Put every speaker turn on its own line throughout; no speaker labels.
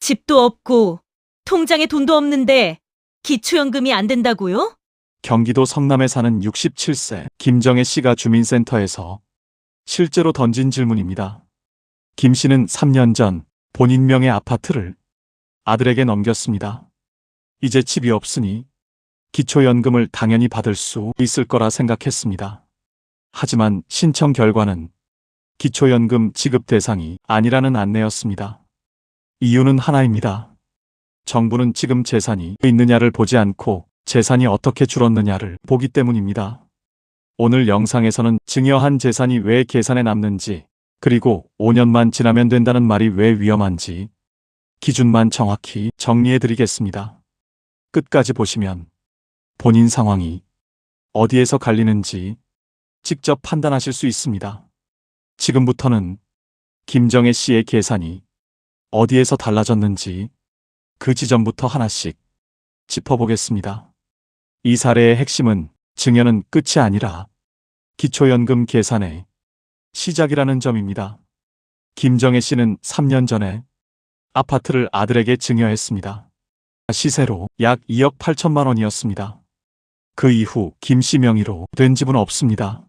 집도 없고 통장에 돈도 없는데 기초연금이 안 된다고요?
경기도 성남에 사는 67세 김정혜 씨가 주민센터에서 실제로 던진 질문입니다. 김 씨는 3년 전 본인 명의 아파트를 아들에게 넘겼습니다. 이제 집이 없으니 기초연금을 당연히 받을 수 있을 거라 생각했습니다. 하지만 신청 결과는 기초연금 지급 대상이 아니라는 안내였습니다. 이유는 하나입니다. 정부는 지금 재산이 있느냐를 보지 않고 재산이 어떻게 줄었느냐를 보기 때문입니다. 오늘 영상에서는 증여한 재산이 왜 계산에 남는지, 그리고 5년만 지나면 된다는 말이 왜 위험한지 기준만 정확히 정리해 드리겠습니다. 끝까지 보시면 본인 상황이 어디에서 갈리는지 직접 판단하실 수 있습니다. 지금부터는 김정혜 씨의 계산이 어디에서 달라졌는지 그 지점부터 하나씩 짚어보겠습니다. 이 사례의 핵심은 증여는 끝이 아니라 기초연금 계산의 시작이라는 점입니다. 김정혜 씨는 3년 전에 아파트를 아들에게 증여했습니다. 시세로 약 2억 8천만 원이었습니다. 그 이후 김 씨 명의로 된 집은 없습니다.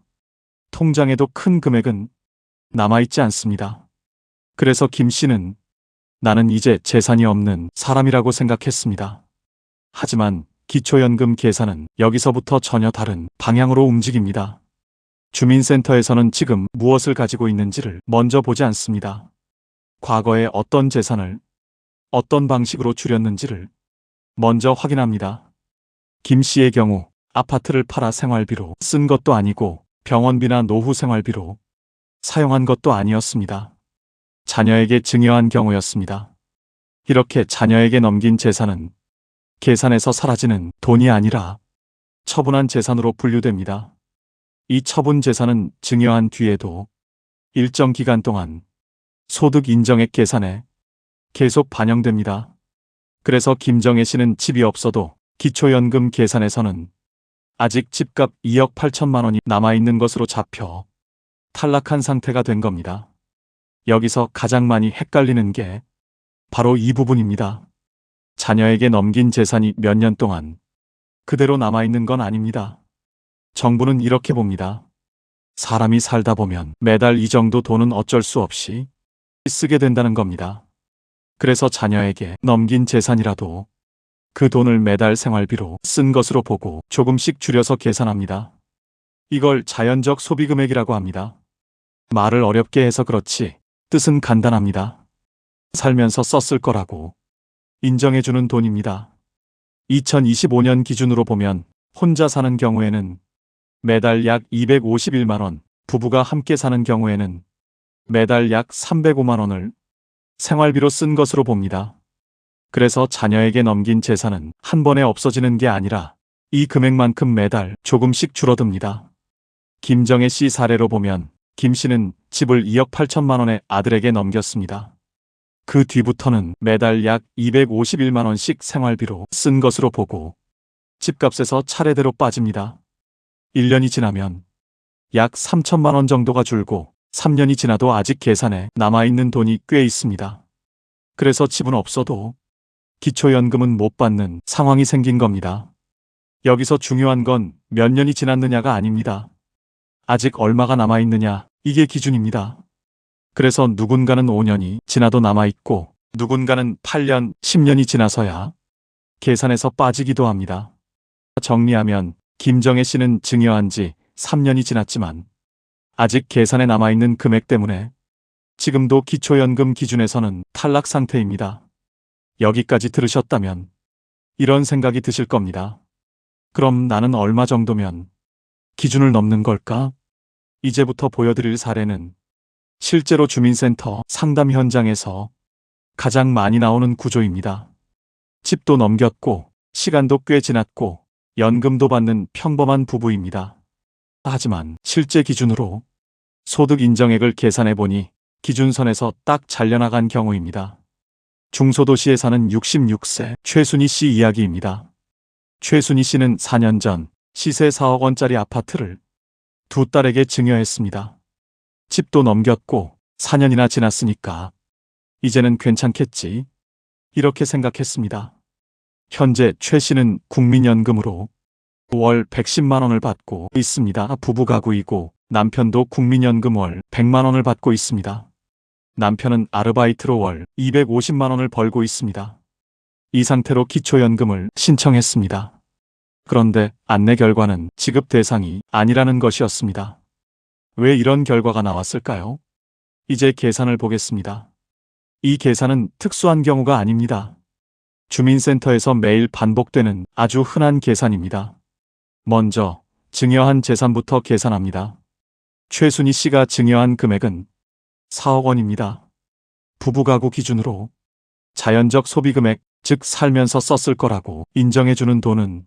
통장에도 큰 금액은 남아있지 않습니다. 그래서 김 씨는 나는 이제 재산이 없는 사람이라고 생각했습니다. 하지만 기초연금 계산은 여기서부터 전혀 다른 방향으로 움직입니다. 주민센터에서는 지금 무엇을 가지고 있는지를 먼저 보지 않습니다. 과거에 어떤 재산을 어떤 방식으로 줄였는지를 먼저 확인합니다. 김 씨의 경우 아파트를 팔아 생활비로 쓴 것도 아니고 병원비나 노후 생활비로 사용한 것도 아니었습니다. 자녀에게 증여한 경우였습니다. 이렇게 자녀에게 넘긴 재산은 계산에서 사라지는 돈이 아니라 처분한 재산으로 분류됩니다. 이 처분 재산은 증여한 뒤에도 일정 기간 동안 소득 인정액 계산에 계속 반영됩니다. 그래서 김정혜 씨는 집이 없어도 기초연금 계산에서는 아직 집값 2억 8천만 원이 남아있는 것으로 잡혀 탈락한 상태가 된 겁니다. 여기서 가장 많이 헷갈리는 게 바로 이 부분입니다. 자녀에게 넘긴 재산이 몇 년 동안 그대로 남아있는 건 아닙니다. 정부는 이렇게 봅니다. 사람이 살다 보면 매달 이 정도 돈은 어쩔 수 없이 쓰게 된다는 겁니다. 그래서 자녀에게 넘긴 재산이라도 그 돈을 매달 생활비로 쓴 것으로 보고 조금씩 줄여서 계산합니다. 이걸 자연적 소비금액이라고 합니다. 말을 어렵게 해서 그렇지 뜻은 간단합니다. 살면서 썼을 거라고 인정해주는 돈입니다. 2025년 기준으로 보면 혼자 사는 경우에는 매달 약 251만 원, 부부가 함께 사는 경우에는 매달 약 305만 원을 생활비로 쓴 것으로 봅니다. 그래서 자녀에게 넘긴 재산은 한 번에 없어지는 게 아니라 이 금액만큼 매달 조금씩 줄어듭니다. 김정혜 씨 사례로 보면 김 씨는 집을 2억 8천만 원에 아들에게 넘겼습니다. 그 뒤부터는 매달 약 251만 원씩 생활비로 쓴 것으로 보고 집값에서 차례대로 빠집니다. 1년이 지나면 약 3천만 원 정도가 줄고 3년이 지나도 아직 계산에 남아있는 돈이 꽤 있습니다. 그래서 집은 없어도 기초연금은 못 받는 상황이 생긴 겁니다. 여기서 중요한 건 몇 년이 지났느냐가 아닙니다. 아직 얼마가 남아있느냐, 이게 기준입니다. 그래서 누군가는 5년이 지나도 남아있고 누군가는 8년, 10년이 지나서야 계산에서 빠지기도 합니다. 정리하면 김정혜 씨는 증여한 지 3년이 지났지만 아직 계산에 남아있는 금액 때문에 지금도 기초연금 기준에서는 탈락 상태입니다. 여기까지 들으셨다면 이런 생각이 드실 겁니다. 그럼 나는 얼마 정도면 기준을 넘는 걸까? 이제부터 보여드릴 사례는 실제로 주민센터 상담 현장에서 가장 많이 나오는 구조입니다. 집도 넘겼고 시간도 꽤 지났고 연금도 받는 평범한 부부입니다. 하지만 실제 기준으로 소득 인정액을 계산해보니 기준선에서 딱 잘려나간 경우입니다. 중소도시에 사는 66세 최순희 씨 이야기입니다. 최순희 씨는 4년 전 시세 4억 원짜리 아파트를 두 딸에게 증여했습니다. 집도 넘겼고 4년이나 지났으니까 이제는 괜찮겠지 이렇게 생각했습니다. 현재 최 씨는 국민연금으로 월 110만 원을 받고 있습니다. 부부 가구이고 남편도 국민연금 월 100만 원을 받고 있습니다. 남편은 아르바이트로 월 250만 원을 벌고 있습니다. 이 상태로 기초연금을 신청했습니다. 그런데 안내 결과는 지급 대상이 아니라는 것이었습니다. 왜 이런 결과가 나왔을까요? 이제 계산을 보겠습니다. 이 계산은 특수한 경우가 아닙니다. 주민센터에서 매일 반복되는 아주 흔한 계산입니다. 먼저 증여한 재산부터 계산합니다. 최순희 씨가 증여한 금액은 4억 원입니다. 부부가구 기준으로 자연적 소비금액, 즉 살면서 썼을 거라고 인정해주는 돈은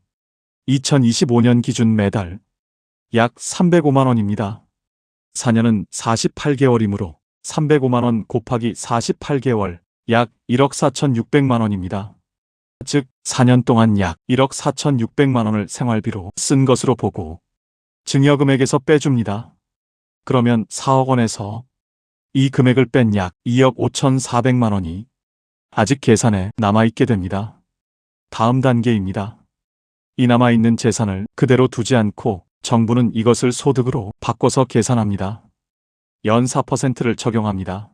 2025년 기준 매달 약 305만 원입니다. 4년은 48개월이므로 305만 원 곱하기 48개월 약 1억 4,600만 원입니다. 즉 4년 동안 약 1억 4,600만 원을 생활비로 쓴 것으로 보고 증여금액에서 빼줍니다. 그러면 4억 원에서 이 금액을 뺀 약 2억 5,400만 원이 아직 계산에 남아있게 됩니다. 다음 단계입니다. 이 남아있는 재산을 그대로 두지 않고 정부는 이것을 소득으로 바꿔서 계산합니다. 연 4%를 적용합니다.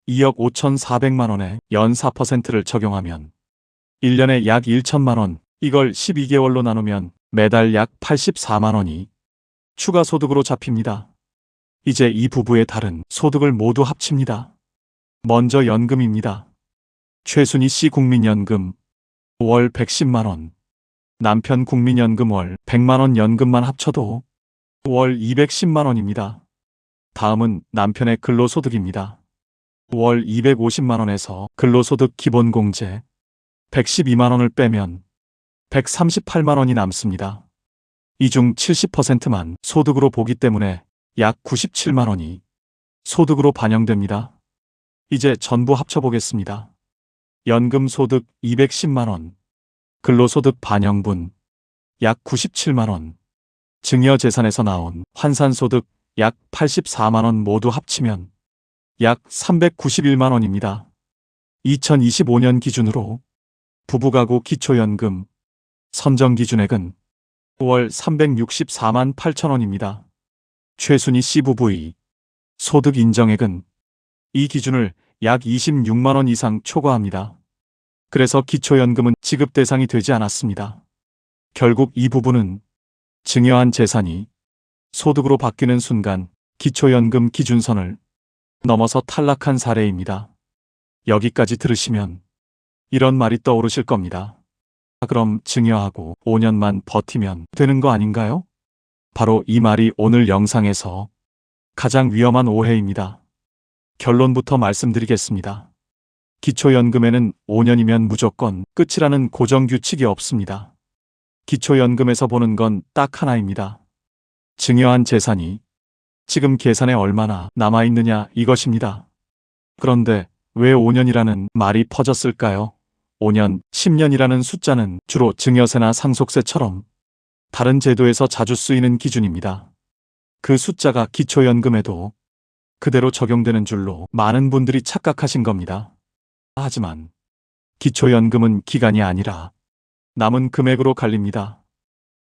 2억 5,400만 원에 연 4%를 적용하면 1년에 약 1천만 원, 이걸 12개월로 나누면 매달 약 84만 원이 추가 소득으로 잡힙니다. 이제 이 부부의 다른 소득을 모두 합칩니다. 먼저 연금입니다. 최순희 씨 국민연금 월 110만 원, 남편 국민연금 월 100만 원 연금만 합쳐도 월 210만 원입니다. 다음은 남편의 근로소득입니다. 월 250만 원에서 근로소득 기본공제 112만 원을 빼면 138만 원이 남습니다. 이 중 70%만 소득으로 보기 때문에 약 97만 원이 소득으로 반영됩니다. 이제 전부 합쳐보겠습니다. 연금 소득 210만 원, 근로소득 반영분 약 97만 원, 증여재산에서 나온 환산소득 약 84만 원 모두 합치면 약 391만 원입니다. 2025년 기준으로 부부가구 기초연금 선정 기준액은 월 364만 8천 원입니다. 최순희 씨 부부의 소득 인정액은 이 기준을 약 26만 원 이상 초과합니다. 그래서 기초연금은 지급 대상이 되지 않았습니다. 결국 이 부부는 증여한 재산이 소득으로 바뀌는 순간 기초연금 기준선을 넘어서 탈락한 사례입니다. 여기까지 들으시면 이런 말이 떠오르실 겁니다. 그럼 증여하고 5년만 버티면 되는 거 아닌가요? 바로 이 말이 오늘 영상에서 가장 위험한 오해입니다. 결론부터 말씀드리겠습니다. 기초연금에는 5년이면 무조건 끝이라는 고정규칙이 없습니다. 기초연금에서 보는 건 딱 하나입니다. 증여한 재산이 지금 계산에 얼마나 남아있느냐 이것입니다. 그런데 왜 5년이라는 말이 퍼졌을까요? 5년, 10년이라는 숫자는 주로 증여세나 상속세처럼 다른 제도에서 자주 쓰이는 기준입니다. 그 숫자가 기초연금에도 그대로 적용되는 줄로 많은 분들이 착각하신 겁니다. 하지만 기초연금은 기간이 아니라 남은 금액으로 갈립니다.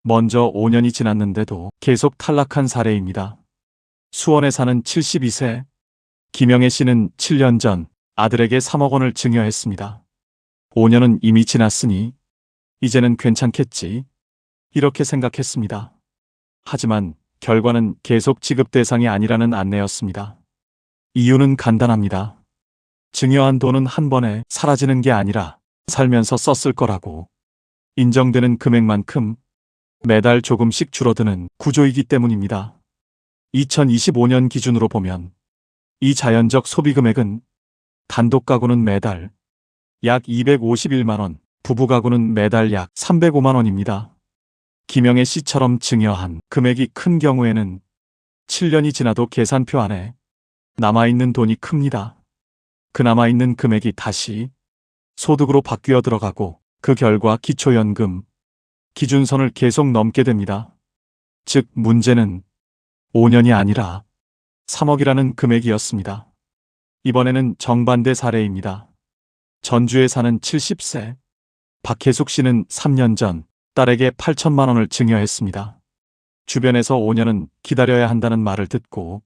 먼저 5년이 지났는데도 계속 탈락한 사례입니다. 수원에 사는 72세 김영애 씨는 7년 전 아들에게 3억 원을 증여했습니다. 5년은 이미 지났으니 이제는 괜찮겠지 이렇게 생각했습니다. 하지만 결과는 계속 지급 대상이 아니라는 안내였습니다. 이유는 간단합니다. 증여한 돈은 한 번에 사라지는 게 아니라 살면서 썼을 거라고 인정되는 금액만큼 매달 조금씩 줄어드는 구조이기 때문입니다. 2025년 기준으로 보면 이 자연적 소비 금액은 단독 가구는 매달 약 251만 원, 부부 가구는 매달 약 305만 원입니다. 김영애 씨처럼 증여한 금액이 큰 경우에는 7년이 지나도 계산표 안에 남아있는 돈이 큽니다. 그 남아있는 금액이 다시 소득으로 바뀌어 들어가고 그 결과 기초연금 기준선을 계속 넘게 됩니다. 즉 문제는 5년이 아니라 3억이라는 금액이었습니다. 이번에는 정반대 사례입니다. 전주에 사는 70세. 박혜숙 씨는 3년 전 딸에게 8천만 원을 증여했습니다. 주변에서 5년은 기다려야 한다는 말을 듣고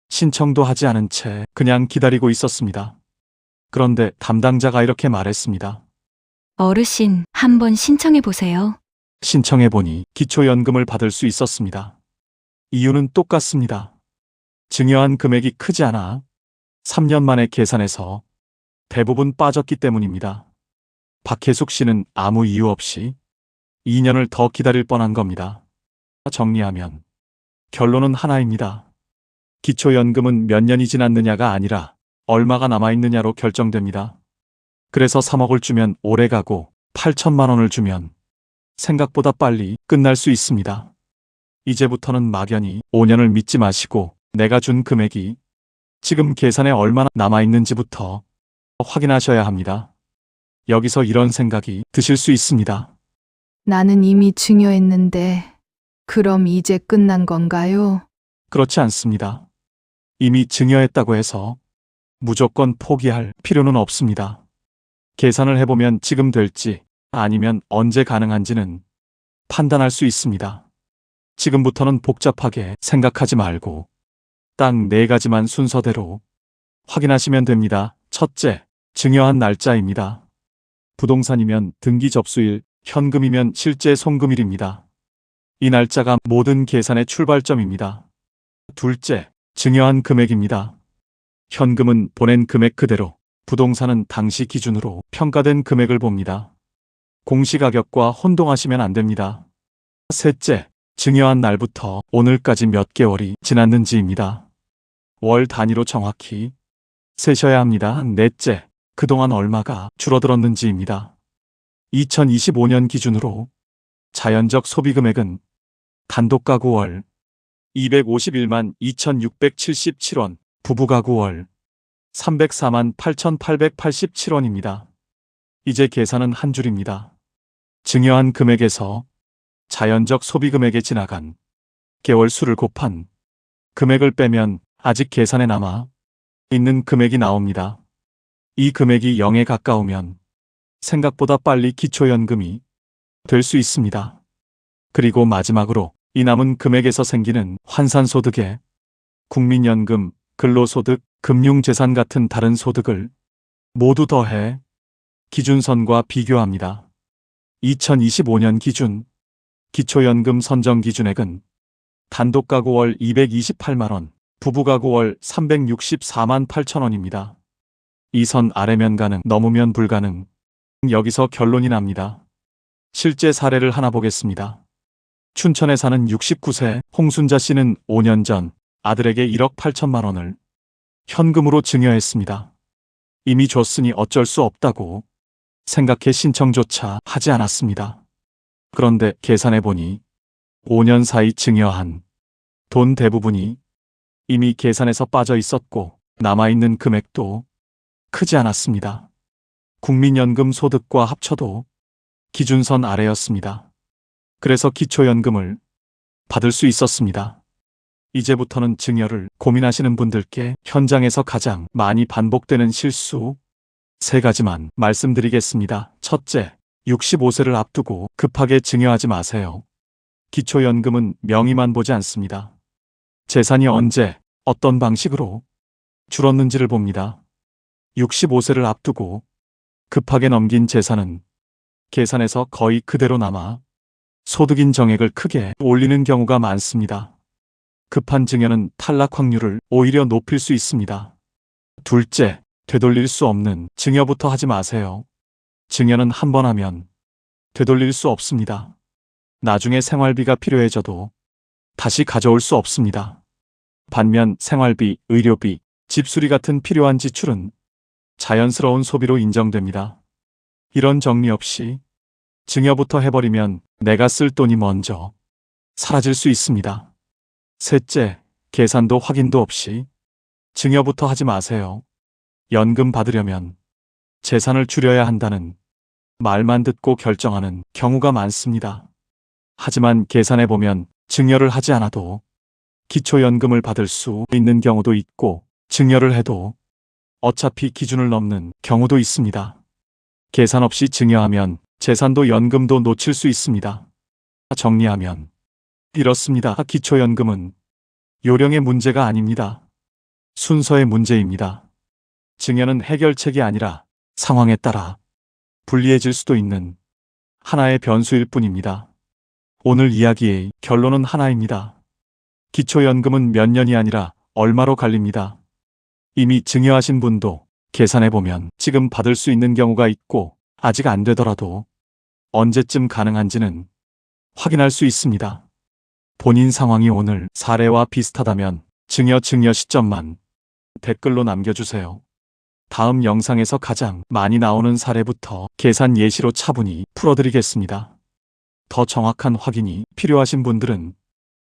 신청도 하지 않은 채 그냥 기다리고 있었습니다. 그런데 담당자가 이렇게 말했습니다.
어르신, 한번 신청해 보세요.
신청해보니 기초연금을 받을 수 있었습니다. 이유는 똑같습니다. 증여한 금액이 크지 않아 3년 만에 계산해서 대부분 빠졌기 때문입니다. 박혜숙 씨는 아무 이유 없이 2년을 더 기다릴 뻔한 겁니다. 정리하면 결론은 하나입니다. 기초연금은 몇 년이 지났느냐가 아니라 얼마가 남아있느냐로 결정됩니다. 그래서 3억을 주면 오래 가고 8천만 원을 주면 생각보다 빨리 끝날 수 있습니다. 이제부터는 막연히 5년을 믿지 마시고 내가 준 금액이 지금 계산에 얼마나 남아있는지부터 확인하셔야 합니다. 여기서 이런 생각이 드실 수 있습니다.
나는 이미 증여했는데, 그럼 이제 끝난 건가요?
그렇지 않습니다. 이미 증여했다고 해서 무조건 포기할 필요는 없습니다. 계산을 해보면 지금 될지 아니면 언제 가능한지는 판단할 수 있습니다. 지금부터는 복잡하게 생각하지 말고 딱 4가지만 순서대로 확인하시면 됩니다. 첫째, 증여한 날짜입니다. 부동산이면 등기 접수일, 현금이면 실제 송금일입니다. 이 날짜가 모든 계산의 출발점입니다. 둘째, 증여한 금액입니다. 현금은 보낸 금액 그대로, 부동산은 당시 기준으로 평가된 금액을 봅니다. 공시가격과 혼동하시면 안 됩니다. 셋째, 증여한 날부터 오늘까지 몇 개월이 지났는지입니다. 월 단위로 정확히 세셔야 합니다. 넷째, 그동안 얼마가 줄어들었는지입니다. 2025년 기준으로 자연적 소비금액은 단독가구 월 251만 2,677원, 부부가구 월 304만 8,887원입니다. 이제 계산은 한 줄입니다. 증여한 금액에서 자연적 소비금액에 지나간 개월 수를 곱한 금액을 빼면 아직 계산에 남아 있는 금액이 나옵니다. 이 금액이 0에 가까우면 생각보다 빨리 기초연금이 될 수 있습니다. 그리고 마지막으로 이 남은 금액에서 생기는 환산소득에 국민연금, 근로소득, 금융재산 같은 다른 소득을 모두 더해 기준선과 비교합니다. 2025년 기준 기초연금 선정 기준액은 단독가구 월 228만 원, 부부가구 월 364만 8천 원입니다. 이 선 아래면 가능, 넘으면 불가능. 여기서 결론이 납니다. 실제 사례를 하나 보겠습니다. 춘천에 사는 69세 홍순자 씨는 5년 전 아들에게 1억 8천만 원을 현금으로 증여했습니다. 이미 줬으니 어쩔 수 없다고 생각해 신청조차 하지 않았습니다. 그런데 계산해보니 5년 사이 증여한 돈 대부분이 이미 계산에서 빠져 있었고 남아있는 금액도 크지 않았습니다. 국민연금 소득과 합쳐도 기준선 아래였습니다. 그래서 기초연금을 받을 수 있었습니다. 이제부터는 증여를 고민하시는 분들께 현장에서 가장 많이 반복되는 실수 3가지만 말씀드리겠습니다. 첫째, 65세를 앞두고 급하게 증여하지 마세요. 기초연금은 명의만 보지 않습니다. 재산이 언제, 어떤 방식으로 줄었는지를 봅니다. 65세를 앞두고 급하게 넘긴 재산은 계산에서 거의 그대로 남아 소득인 정액을 크게 올리는 경우가 많습니다. 급한 증여는 탈락 확률을 오히려 높일 수 있습니다. 둘째, 되돌릴 수 없는 증여부터 하지 마세요. 증여는 한 번 하면 되돌릴 수 없습니다. 나중에 생활비가 필요해져도 다시 가져올 수 없습니다. 반면 생활비, 의료비, 집수리 같은 필요한 지출은 자연스러운 소비로 인정됩니다. 이런 정리 없이 증여부터 해버리면 내가 쓸 돈이 먼저 사라질 수 있습니다. 셋째, 계산도 확인도 없이 증여부터 하지 마세요. 연금 받으려면 재산을 줄여야 한다는 말만 듣고 결정하는 경우가 많습니다. 하지만 계산해보면 증여를 하지 않아도 기초연금을 받을 수 있는 경우도 있고 증여를 해도 어차피 기준을 넘는 경우도 있습니다. 계산 없이 증여하면 재산도 연금도 놓칠 수 있습니다. 정리하면 이렇습니다. 기초연금은 요령의 문제가 아닙니다. 순서의 문제입니다. 증여는 해결책이 아니라 상황에 따라 불리해질 수도 있는 하나의 변수일 뿐입니다. 오늘 이야기의 결론은 하나입니다. 기초연금은 몇 년이 아니라 얼마로 갈립니다. 이미 증여하신 분도 계산해보면 지금 받을 수 있는 경우가 있고 아직 안 되더라도 언제쯤 가능한지는 확인할 수 있습니다. 본인 상황이 오늘 사례와 비슷하다면 증여 시점만 댓글로 남겨주세요. 다음 영상에서 가장 많이 나오는 사례부터 계산 예시로 차분히 풀어드리겠습니다. 더 정확한 확인이 필요하신 분들은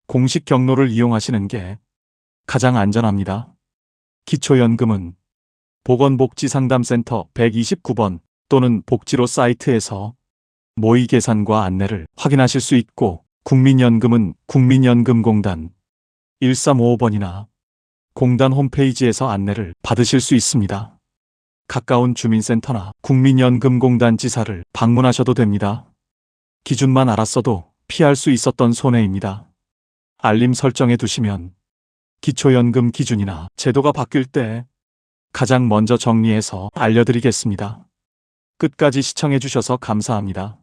공식 경로를 이용하시는 게 가장 안전합니다. 기초연금은 보건복지상담센터 129번 또는 복지로 사이트에서 모의 계산과 안내를 확인하실 수 있고, 국민연금은 국민연금공단 1355번이나 공단 홈페이지에서 안내를 받으실 수 있습니다. 가까운 주민센터나 국민연금공단 지사를 방문하셔도 됩니다. 기준만 알았어도 피할 수 있었던 손해입니다. 알림 설정해 두시면 기초연금 기준이나 제도가 바뀔 때 가장 먼저 정리해서 알려드리겠습니다. 끝까지 시청해 주셔서 감사합니다.